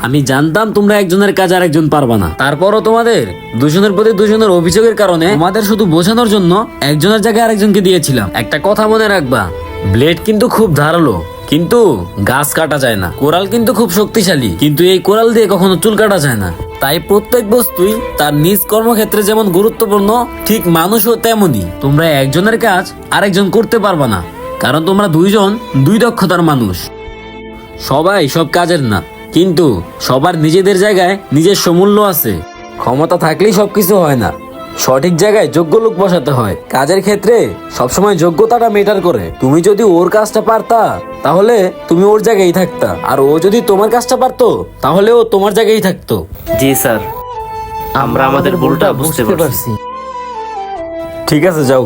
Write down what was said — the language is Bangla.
আমি জানতাম তোমরা একজনের কাজ আর একজন পারবা না, তারপরও তোমাদের দুজনের প্রতি দুজনের অভিযোগের কারণে তোমাদের শুধু বোঝানোর জন্য একজনের জায়গায় আরেকজনকে দিয়েছিলাম। একটা কথা মনে রাখবা, ব্লেড কিন্তু খুব ধারালো, কিন্তু গাছ কাটা যায় না। কোরাল কিন্তু খুব শক্তিশালী, কিন্তু এই কোরাল দিয়ে কখনো চুল কাটা যায় না। তাই প্রত্যেক বস্তুই তার নিজ কর্মক্ষেত্রে যেমন গুরুত্বপূর্ণ, ঠিক মানুষও তেমনই। তোমরা একজনের কাজ আরেকজন করতে পারবা না, কারণ তোমরা দুইজন দুই দক্ষতার মানুষ। সবাই সব কাজের না, কিন্তু সবার নিজেদের জায়গায় নিজস্ব মূল্য আছে। ক্ষমতা থাকলেই সবকিছু হয় না, সঠিক জায়গায় যোগ্য লোক বসাতে হয়। কাজের ক্ষেত্রে সবসময় যোগ্যতাটা ম্যাটার করে। তুমি যদি ওর কাজটা পারতা, তাহলে তুমি ওর জায়গায় থাকতা, আর ও যদি তোমার কাজটা পারতো, তাহলে ও তোমার জায়গায় থাকতো। জি স্যার, আমরা আমাদের ভুলটা বুঝতে পারছি। ঠিক আছে, যাও।